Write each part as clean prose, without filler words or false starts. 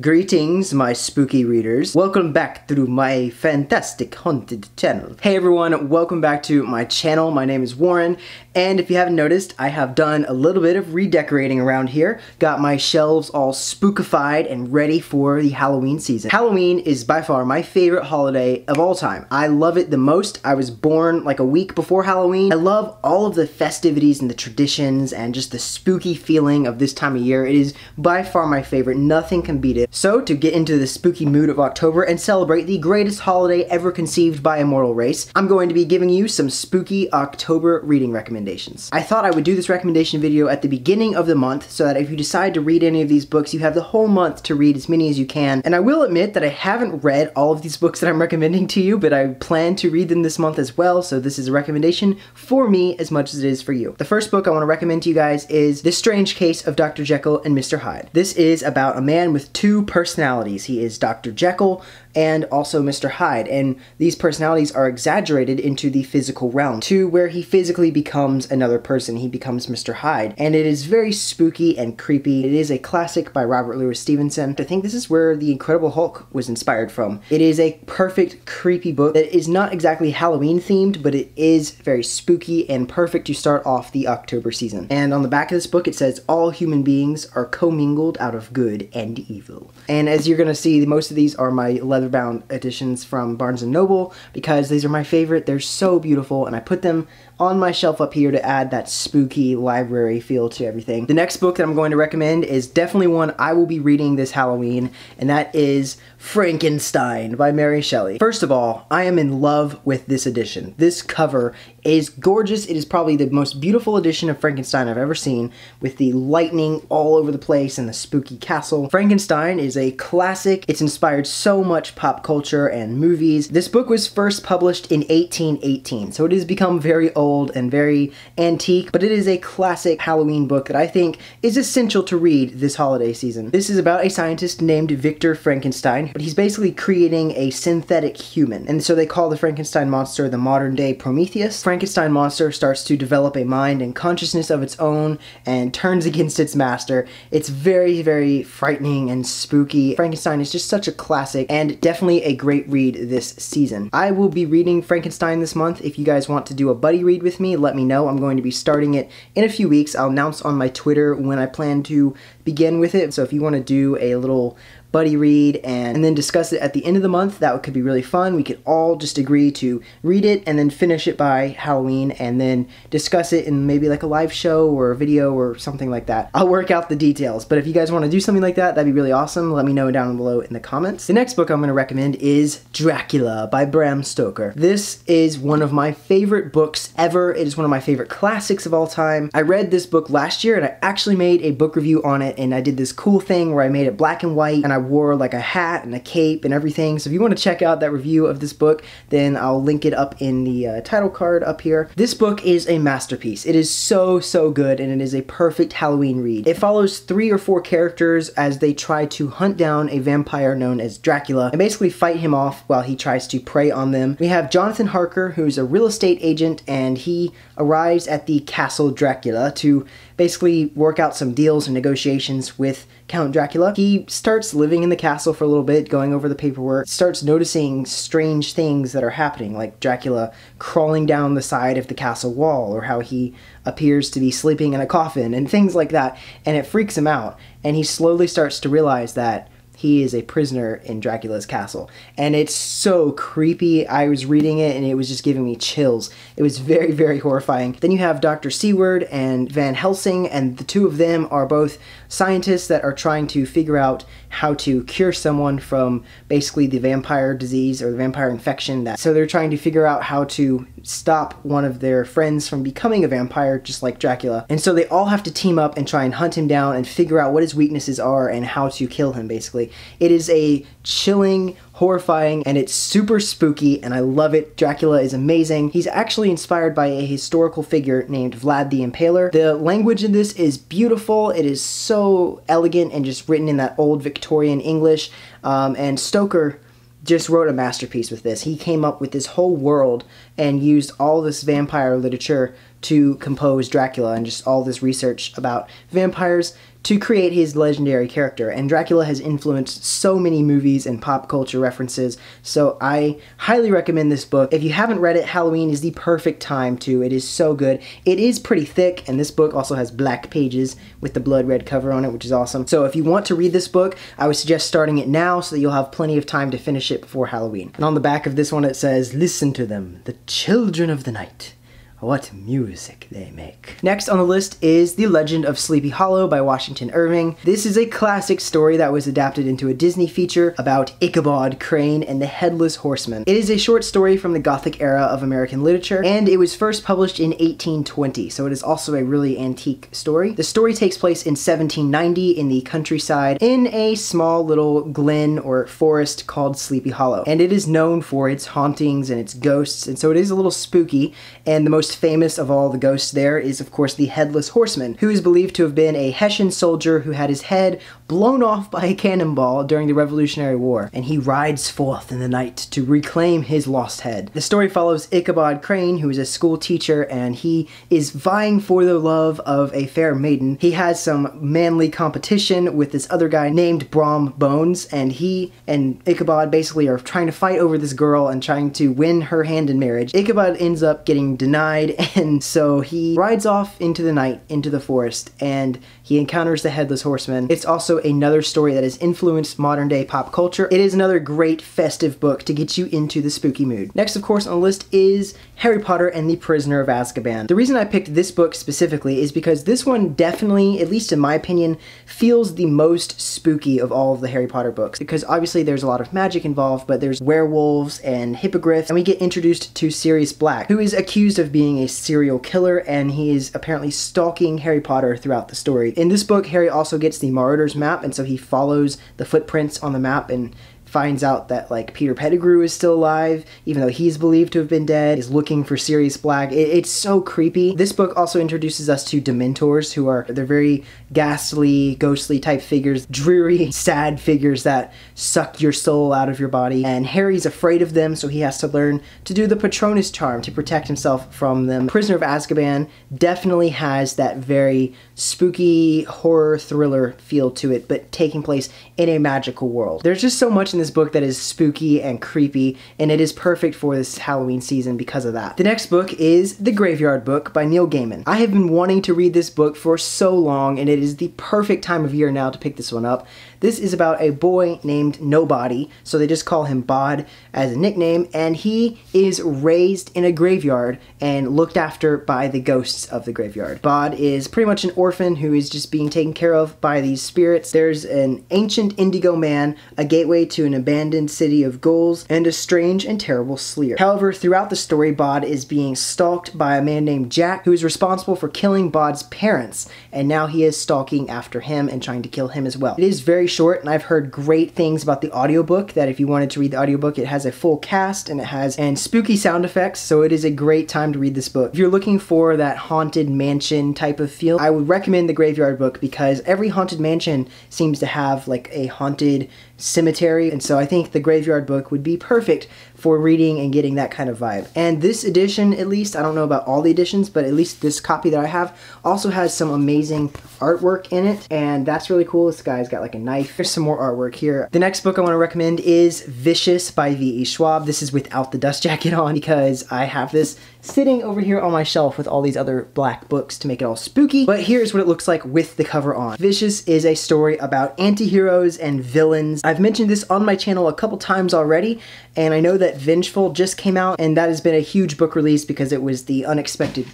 Greetings, my spooky readers. Welcome back through my fantastic haunted channel. Hey everyone, welcome back to my channel. My name is Warren, and if you haven't noticed, I have done a little bit of redecorating around here. Got my shelves all spookified and ready for the Halloween season. Halloween is by far my favorite holiday of all time. I love it the most. I was born like a week before Halloween. I love all of the festivities and the traditions and just the spooky feeling of this time of year. It is by far my favorite. Nothing can beat it. So to get into the spooky mood of October and celebrate the greatest holiday ever conceived by a mortal race, I'm going to be giving you some spooky October reading recommendations. I thought I would do this recommendation video at the beginning of the month so that if you decide to read any of these books, you have the whole month to read as many as you can. And I will admit that I haven't read all of these books that I'm recommending to you, but I plan to read them this month as well, so this is a recommendation for me as much as it is for you. The first book I want to recommend to you guys is The Strange Case of Dr. Jekyll and Mr. Hyde. This is about a man with two personalities. He is Dr. Jekyll and also Mr. Hyde, and these personalities are exaggerated into the physical realm to where he physically becomes another person. He becomes Mr. Hyde, and it is very spooky and creepy. It is a classic by Robert Louis Stevenson. I think this is where The Incredible Hulk was inspired from. It is a perfect creepy book that is not exactly Halloween themed, but it is very spooky and perfect to start off the October season. And on the back of this book it says, all human beings are commingled out of good and evil. And as you're gonna see, most of these are my leather-bound editions from Barnes & Noble because these are my favorite. They're so beautiful, and I put them on my shelf up here to add that spooky library feel to everything. The next book that I'm going to recommend is definitely one I will be reading this Halloween, and that is Frankenstein by Mary Shelley. First of all, I am in love with this edition. This cover is gorgeous. It is probably the most beautiful edition of Frankenstein I've ever seen, with the lightning all over the place and the spooky castle. Frankenstein is a classic. It's inspired so much pop culture and movies. This book was first published in 1818, so it has become very old and very antique, but it is a classic Halloween book that I think is essential to read this holiday season. This is about a scientist named Victor Frankenstein, but he's basically creating a synthetic human, and so they call the Frankenstein monster the modern-day Prometheus. Frankenstein monster starts to develop a mind and consciousness of its own and turns against its master. It's very, very frightening and spooky. Frankenstein is just such a classic and definitely a great read this season. I will be reading Frankenstein this month. If you guys want to do a buddy read with me, let me know. I'm going to be starting it in a few weeks. I'll announce on my Twitter when I plan to begin with it. So if you want to do a little buddy read and then discuss it at the end of the month, that could be really fun. We could all just agree to read it and then finish it by Halloween and then discuss it in maybe like a live show or a video or something like that. I'll work out the details, but if you guys want to do something like that, that'd be really awesome. Let me know down below in the comments. The next book I'm going to recommend is Dracula by Bram Stoker. This is one of my favorite books ever. It is one of my favorite classics of all time. I read this book last year and I actually made a book review on it, and I did this cool thing where I made it black and white and I wore like a hat and a cape and everything. So if you want to check out that review of this book, then I'll link it up in the title card up here. This book is a masterpiece. It is so good, and it is a perfect Halloween read. It follows 3 or 4 characters as they try to hunt down a vampire known as Dracula and basically fight him off while he tries to prey on them. We have Jonathan Harker, who's a real estate agent, and he arrives at the Castle Dracula to basically work out some deals and negotiations with Count Dracula. He starts living in the castle for a little bit, going over the paperwork, starts noticing strange things that are happening, like Dracula crawling down the side of the castle wall, or how he appears to be sleeping in a coffin, and things like that, and it freaks him out, and he slowly starts to realize that he is a prisoner in Dracula's castle. And it's so creepy. I was reading it and it was just giving me chills. It was very horrifying. Then you have Dr. Seward and Van Helsing, and the two of them are both scientists that are trying to figure out how to cure someone from basically the vampire disease or the vampire infection. So they're trying to figure out how to stop one of their friends from becoming a vampire just like Dracula. And so they all have to team up and try and hunt him down and figure out what his weaknesses are and how to kill him, basically. It is a chilling, horrifying, and it's super spooky, and I love it. Dracula is amazing. He's actually inspired by a historical figure named Vlad the Impaler. The language in this is beautiful. It is so elegant and just written in that old Victorian English, and Stoker just wrote a masterpiece with this. He came up with this whole world and used all this vampire literature to compose Dracula and just all this research about vampires to create his legendary character. And Dracula has influenced so many movies and pop culture references, so I highly recommend this book. If you haven't read it, Halloween is the perfect time to. It is so good. It is pretty thick, and this book also has black pages with the blood red cover on it, which is awesome. So if you want to read this book, I would suggest starting it now so that you'll have plenty of time to finish it before Halloween. And on the back of this one it says, "Listen to them, the children of the night. What music they make." Next on the list is The Legend of Sleepy Hollow by Washington Irving. This is a classic story that was adapted into a Disney feature about Ichabod Crane and the Headless Horseman. It is a short story from the Gothic era of American literature, and it was first published in 1820, so it is also a really antique story. The story takes place in 1790 in the countryside in a small little glen or forest called Sleepy Hollow, and it is known for its hauntings and its ghosts, and so it is a little spooky. And the most famous of all the ghosts there is, of course, the Headless Horseman, who is believed to have been a Hessian soldier who had his head blown off by a cannonball during the Revolutionary War, and he rides forth in the night to reclaim his lost head. The story follows Ichabod Crane, who is a school teacher, and he is vying for the love of a fair maiden. He has some manly competition with this other guy named Brom Bones, and he and Ichabod basically are trying to fight over this girl and trying to win her hand in marriage. Ichabod ends up getting denied, and so he rides off into the night, into the forest, and he encounters the Headless Horseman. It's also another story that has influenced modern day pop culture. It is another great festive book to get you into the spooky mood. Next, of course, on the list is Harry Potter and the Prisoner of Azkaban. The reason I picked this book specifically is because this one definitely, at least in my opinion, feels the most spooky of all of the Harry Potter books, because obviously there's a lot of magic involved, but there's werewolves and hippogriffs, and we get introduced to Sirius Black, who is accused of being a serial killer, and he is apparently stalking Harry Potter throughout the story. In this book, Harry also gets the Marauder's map, and so he follows the footprints on the map and finds out that, like, Peter Pettigrew is still alive, even though he's believed to have been dead, is looking for Sirius Black. It's so creepy. This book also introduces us to Dementors, who are, they're very ghastly, ghostly type figures, dreary, sad figures that suck your soul out of your body, and Harry's afraid of them, so he has to learn to do the Patronus charm to protect himself from them. Prisoner of Azkaban definitely has that very spooky horror thriller feel to it, but taking place in a magical world. There's just so much in this book that is spooky and creepy, and it is perfect for this Halloween season because of that. The next book is The Graveyard Book by Neil Gaiman. I have been wanting to read this book for so long, and it is the perfect time of year now to pick this one up. This is about a boy named Nobody, so they just call him Bod as a nickname, and he is raised in a graveyard and looked after by the ghosts of the graveyard. Bod is pretty much an orphan who is just being taken care of by these spirits. There's an ancient indigo man, a gateway to an abandoned city of ghouls, and a strange and terrible Sleer. However, throughout the story, Bod is being stalked by a man named Jack, who is responsible for killing Bod's parents, and now he is stalking after him and trying to kill him as well. It is very short, and I've heard great things about the audiobook, that if you wanted to read the audiobook, it has a full cast, and it has spooky sound effects, so it is a great time to read this book. If you're looking for that haunted mansion type of feel, I would recommend The Graveyard Book, because every haunted mansion seems to have like a haunted cemetery, and so I think The Graveyard Book would be perfect for reading and getting that kind of vibe. And this edition, at least, I don't know about all the editions, but at least this copy that I have also has some amazing artwork in it, and that's really cool. This guy's got like a knife. There's some more artwork here. The next book I want to recommend is Vicious by V.E. Schwab. This is without the dust jacket on, because I have this sitting over here on my shelf with all these other black books to make it all spooky, but here's what it looks like with the cover on. Vicious is a story about anti-heroes and villains. I've mentioned this on my channel a couple times already, and I know that Vengeful just came out, and that has been a huge book release because it was the unexpected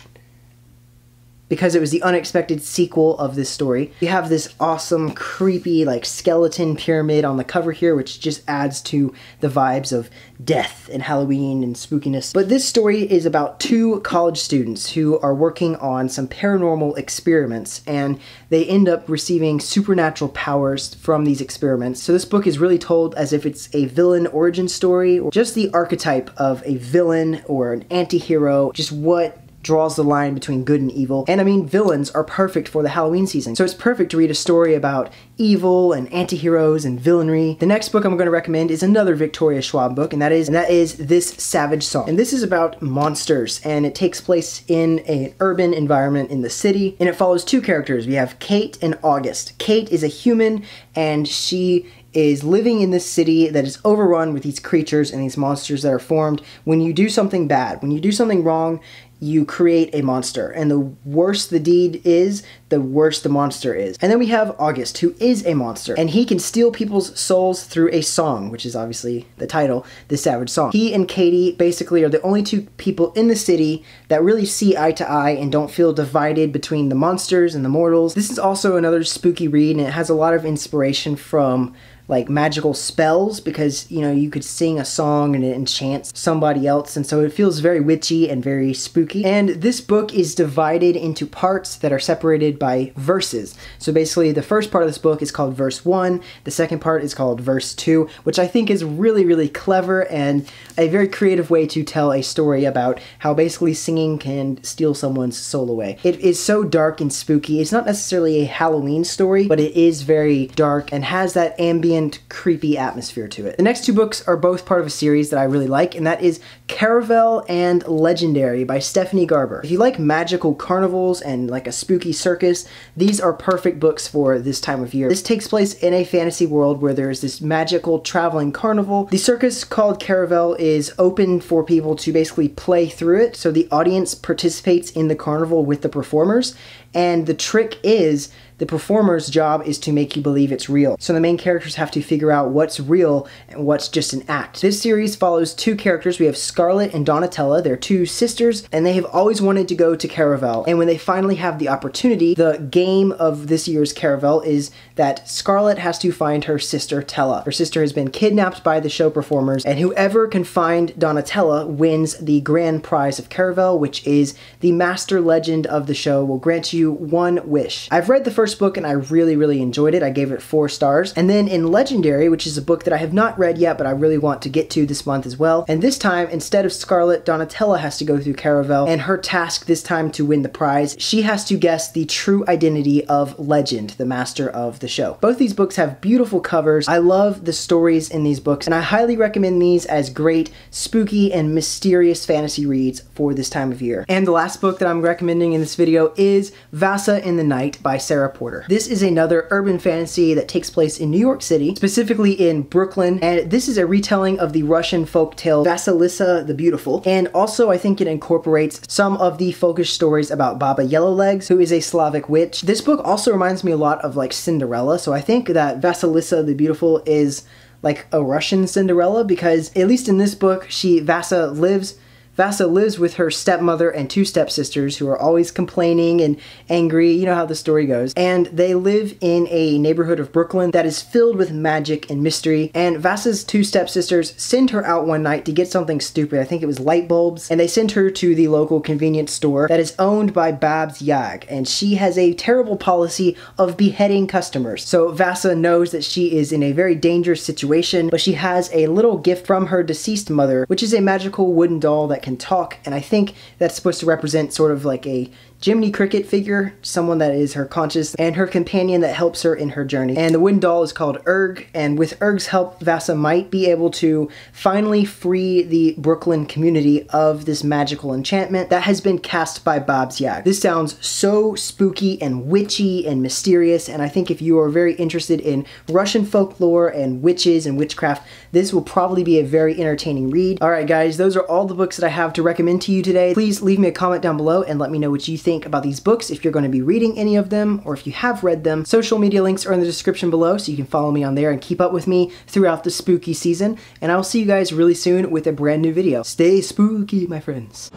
sequel of this story. You have this awesome, creepy, like, skeleton pyramid on the cover here, which just adds to the vibes of death and Halloween and spookiness. But this story is about two college students who are working on some paranormal experiments, and they end up receiving supernatural powers from these experiments. So this book is really told as if it's a villain origin story, or just the archetype of a villain or an anti-hero, just what draws the line between good and evil. And I mean, villains are perfect for the Halloween season. So it's perfect to read a story about evil and anti-heroes and villainy. The next book I'm going to recommend is another Victoria Schwab book, and that is This Savage Song. And this is about monsters, and it takes place in an urban environment in the city, and it follows two characters. We have Kate and August. Kate is a human, and she is living in this city that is overrun with these creatures and these monsters that are formed when you do something bad. When you do something wrong, you create a monster, and the worse the deed is, the worse the monster is. And then we have August, who is a monster, and he can steal people's souls through a song, which is obviously the title, The Savage Song. He and Katie basically are the only two people in the city that really see eye to eye and don't feel divided between the monsters and the mortals. This is also another spooky read, and it has a lot of inspiration from like magical spells, because you know, you could sing a song and it enchants somebody else, and so it feels very witchy and very spooky. And this book is divided into parts that are separated by verses. So basically the first part of this book is called verse 1, the second part is called verse 2, which I think is really clever and a very creative way to tell a story about how basically singing can steal someone's soul away. It is so dark and spooky. It's not necessarily a Halloween story, but it is very dark and has that ambient, creepy atmosphere to it. The next two books are both part of a series that I really like, and that is Caravelle and Legendary by Stephanie Garber. If you like magical carnivals and like a spooky circus, these are perfect books for this time of year. This takes place in a fantasy world where there's this magical traveling carnival. The circus called Caravelle is open for people to basically play through it, so the audience participates in the carnival with the performers, and the trick is the performer's job is to make you believe it's real. So the main characters have to figure out what's real and what's just an act. This series follows two characters. We have Scarlett and Donatella. They're two sisters, and they have always wanted to go to Caravelle. And when they finally have the opportunity, the game of this year's Caravelle is that Scarlett has to find her sister Tella. Her sister has been kidnapped by the show performers, and whoever can find Donatella wins the grand prize of Caravelle, which is the master legend of the show will grant you one wish. I've read the first book and I really enjoyed it. I gave it 4 stars. And then in Legendary, which is a book that I have not read yet but I really want to get to this month as well, and this time instead of Scarlett, Donatella has to go through Caravelle, and her task this time to win the prize, she has to guess the true identity of Legend, the master of the show. Both these books have beautiful covers. I love the stories in these books, and I highly recommend these as great spooky and mysterious fantasy reads for this time of year. And the last book that I'm recommending in this video is Vasa in the Night by Sarah Porter. This is another urban fantasy that takes place in New York City, specifically in Brooklyn, and this is a retelling of the Russian folktale Vasilisa the Beautiful, and also I think it incorporates some of the folkish stories about Baba Yellowlegs, who is a Slavic witch. This book also reminds me a lot of like Cinderella, so I think that Vasilisa the Beautiful is like a Russian Cinderella, because at least in this book, Vasa lives with her stepmother and 2 stepsisters who are always complaining and angry, you know how the story goes. And they live in a neighborhood of Brooklyn that is filled with magic and mystery. And Vasa's 2 stepsisters send her out one night to get something stupid. I think it was light bulbs. And they send her to the local convenience store that is owned by Babs Yag. And she has a terrible policy of beheading customers. So Vasa knows that she is in a very dangerous situation, but she has a little gift from her deceased mother, which is a magical wooden doll that can talk, and I think that's supposed to represent sort of like a Jiminy Cricket figure, someone that is her conscious, and her companion that helps her in her journey. And the wooden doll is called Erg, and with Erg's help, Vasa might be able to finally free the Brooklyn community of this magical enchantment that has been cast by Babs Yag. This sounds so spooky and witchy and mysterious, and I think if you are very interested in Russian folklore and witches and witchcraft, this will probably be a very entertaining read. Alright guys, those are all the books that I have to recommend to you today. Please leave me a comment down below and let me know what you think about these books, if you're going to be reading any of them, or if you have read them. Social media links are in the description below, so you can follow me on there and keep up with me throughout the spooky season, and I will see you guys really soon with a brand new video. Stay spooky, my friends.